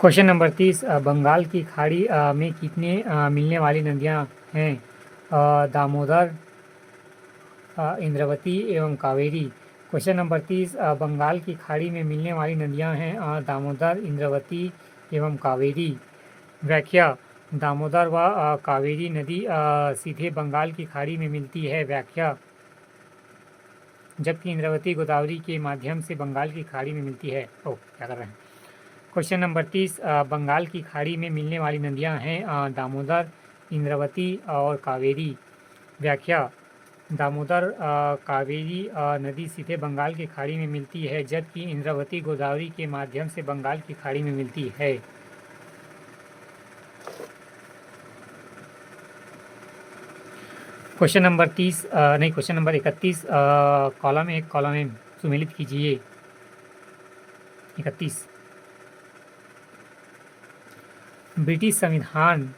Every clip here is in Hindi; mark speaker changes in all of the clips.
Speaker 1: क्वेश्चन नंबर 30 बंगाल की खाड़ी में कितने मिलने वाली नदियाँ हैं? दामोदर, इंद्रावती एवं कावेरी। क्वेश्चन नंबर 30 बंगाल की खाड़ी में मिलने वाली नदियाँ हैं दामोदर, इंद्रावती एवं कावेरी। व्याख्या: दामोदर व कावेरी नदी सीधे बंगाल की खाड़ी में मिलती है। व्याख्या: जबकि इंद्रावती गोदावरी के माध्यम से बंगाल की खाड़ी में मिलती है। क्या कर रहे हैं। क्वेश्चन नंबर 30 बंगाल की खाड़ी में मिलने वाली नदियां हैं दामोदर, इंद्रावती और कावेरी। व्याख्या: दामोदर कावेरी नदी सीधे बंगाल की खाड़ी में मिलती है, जबकि इंद्रावती गोदावरी के माध्यम से बंगाल की खाड़ी में मिलती है। Question number 31 column 1 column M सुमेलित कीजिए। 31 ब्रिटिश संविधान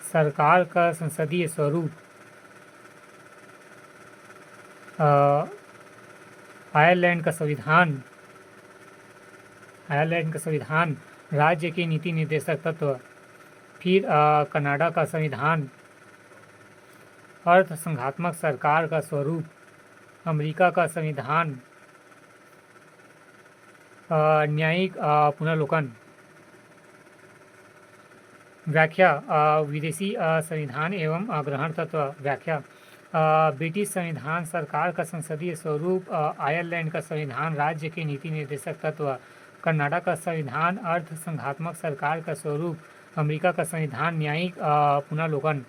Speaker 1: सरकार का संसदीय स्वरूप आयरलैंड का संविधान राज्य के नीति निर्देशक तत्व। फिर कनाडा का संविधान अर्थ संघात्मक सरकार का स्वरूप। अमेरिका का संविधान न्यायिक पुनर्विलोकन। व्याख्या: विदेशी संविधान एवं ग्रहण तत्व। व्याख्या: ब्रिटिश संविधान सरकार का संसदीय स्वरूप, आयरलैंड का संविधान राज्य के नीति निर्देशक तत्व, कनाडा का संविधान अर्ध संघात्मक सरकार का स्वरूप, अमेरिका का संविधान न्यायिक पुनर्विलोकन।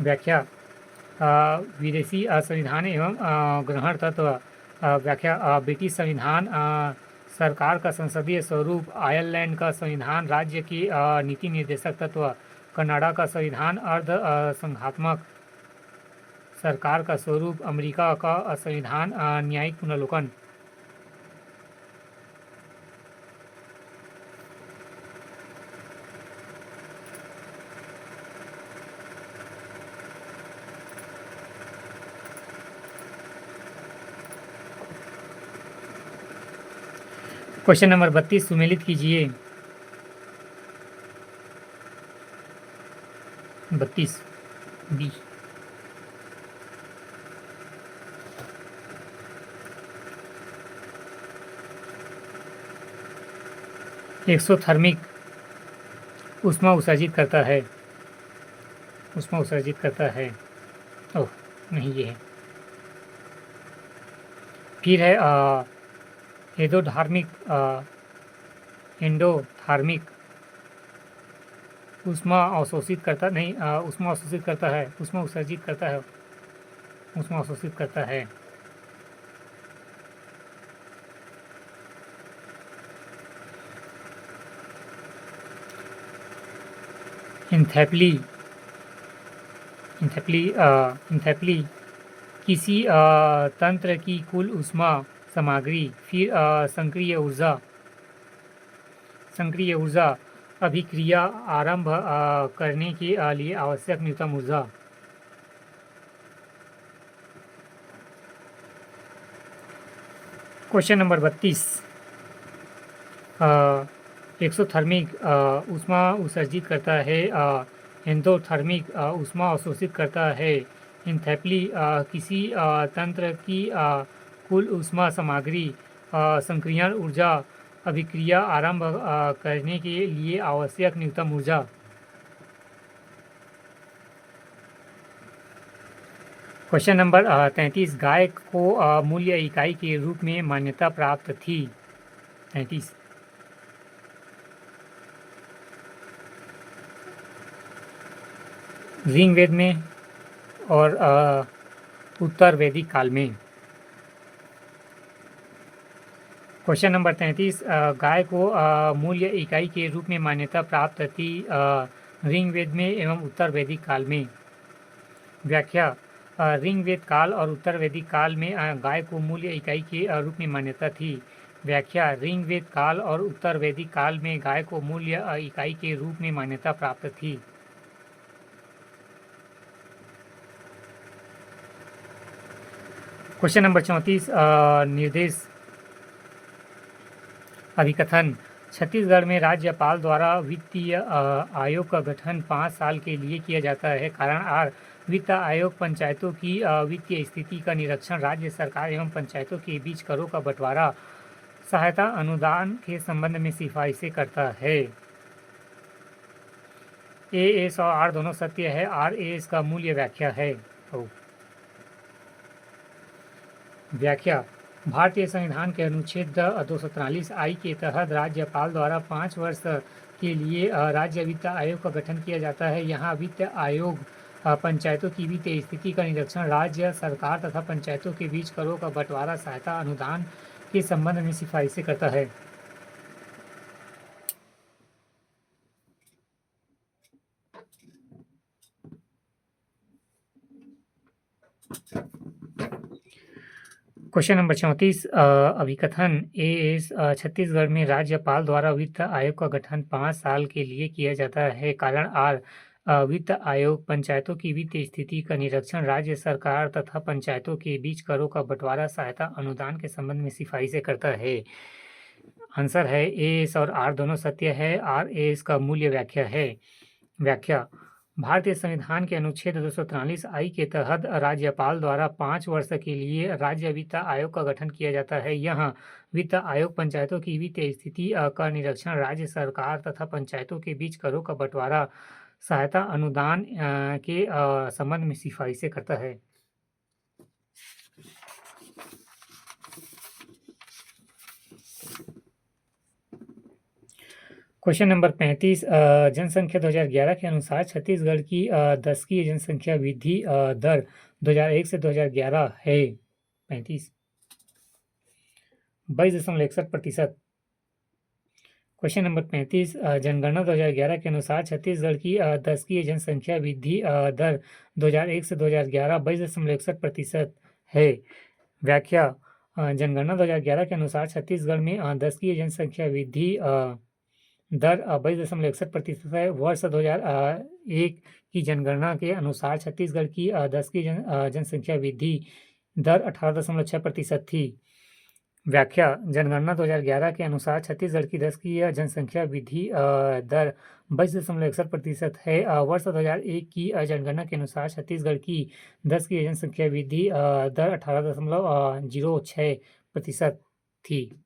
Speaker 1: व्याख्या: विदेशी संविधान एवं ग्रहण तत्व। व्याख्या: ब्रिटिश संविधान सरकार का संसदीय स्वरूप, आयरलैंड का संविधान राज्य की नीति निर्देशक तत्व, कनाडा का संविधान अर्ध संघात्मक सरकार का स्वरूप, अमेरिका का संविधान न्यायिक पुनर्विलोकन। क्वेश्चन नंबर 32 सुमेलित कीजिए। 32 बी। एक्सोथर्मिक ऊष्मा उत्सर्जित करता है। ओह नहीं, ये है। फिर है एंडोथर्मिक ऊष्मा उत्सर्जित करता है। इंथैप्ली किसी तंत्र की कुल ऊष्मा सामग्री। फिर सक्रिय ऊर्जा अभिक्रिया आरंभ करने के लिए आवश्यक न्यूनतम ऊर्जा। क्वेश्चन नंबर 32 एक्सोथर्मिक ऊष्मा उत्सर्जित करता है, एंडोथर्मिक ऊष्मा अवशोषित करता है। इंथैप्ली किसी तंत्र की कुल ऊष्मा सामग्री। सक्रियण ऊर्जा अभिक्रिया आरंभ करने के लिए आवश्यक न्यूनतम ऊर्जा। क्वेश्चन नंबर 33 गाय को मूल्य इकाई के रूप में मान्यता प्राप्त थी। 33 ऋग्वेद में और उत्तर वैदिक काल में। क्वेश्चन नंबर 33 गाय को मूल्य इकाई के रूप में मान्यता प्राप्त थी ऋग्वेद में एवं उत्तर वैदिक काल में। व्याख्या: ऋग्वेद काल और उत्तर वैदिक काल में गाय को मूल्य इकाई के रूप में मान्यता थी। व्याख्या: ऋग्वेद काल और उत्तर वैदिक काल में गाय को मूल्य इकाई के रूप में मान्यता प्राप्त थी। क्वेश्चन नंबर 34 निर्देश अभिकथन। छत्तीसगढ़ में राज्यपाल द्वारा वित्तीय आयोग का गठन 5 साल के लिए किया जाता है। कारण आर, वित्त आयोग पंचायतों की वित्तीय स्थिति का निरीक्षण, राज्य सरकार एवं पंचायतों के बीच करों का बंटवारा, सहायता अनुदान के संबंध में सिफारिशें करता है। ए एस और आर दोनों सत्य है। आर एस का मूल्य व्याख्या है। व्याख्या। भारतीय संविधान के अनुच्छेद 243 आई के तहत राज्यपाल द्वारा 5 वर्ष के लिए राज्य वित्त आयोग का गठन किया जाता है। यहाँ वित्त आयोग पंचायतों की वित्तीय स्थिति का निरीक्षण, राज्य सरकार तथा पंचायतों के बीच करों का बंटवारा, सहायता अनुदान के संबंध में सिफारिशें करता है। Question number 34 अभिकथन। एएस छत्तीसगढ़ में राज्यपाल द्वारा वित्त आयोग का गठन 5 साल के लिए किया जाता है। कारण आर, वित्त आयोग पंचायतों की वित्तीय स्थिति का निरीक्षण, राज्य सरकार तथा पंचायतों के बीच करों का बंटवारा, सहायता अनुदान के संबंध में सिफारिशें करता है। आंसर है एएस और आर दोनों सत्य है। आर एस का मूल्य व्याख्या है। व्याख्या। भारतीय संविधान के अनुच्छेद 243 आई के तहत राज्यपाल द्वारा 5 वर्ष के लिए राज्य वित्त आयोग का गठन किया जाता है। यह वित्त आयोग पंचायतों की वित्तीय स्थिति का निरीक्षण, राज्य सरकार तथा पंचायतों के बीच करों का बंटवारा, सहायता अनुदान के संबंध में सिफारिशें करता है। क्वेश्चन नंबर 35 जनसंख्या 2011 के अनुसार छत्तीसगढ़ की दशकीय जनसंख्या वृद्धि दर 2001 से 2011 है 22.61%। क्वेश्चन नंबर 35 जनगणना 2011 के अनुसार छत्तीसगढ़ की दशकीय जनसंख्या वृद्धि दर 2001 से 2011 22.61% है। व्याख्या। जनगणना 2011 के अनुसार छत्तीसगढ़ में दशकीय जनसंख्या वृद्धि दर 22.61% है। वर्ष 2001 की जनगणना के अनुसार छत्तीसगढ़ की दशकीय जनसंख्या वृद्धि दर 18.6% थी। व्याख्या। जनगणना 2011 के अनुसार छत्तीसगढ़ की दशकीय जनसंख्या वृद्धि दर 22.61% है। वर्ष 2001 की जनगणना के अनुसार छत्तीसगढ़ की दशकीय जनसंख्या वृद्धि दर 18.06% थी।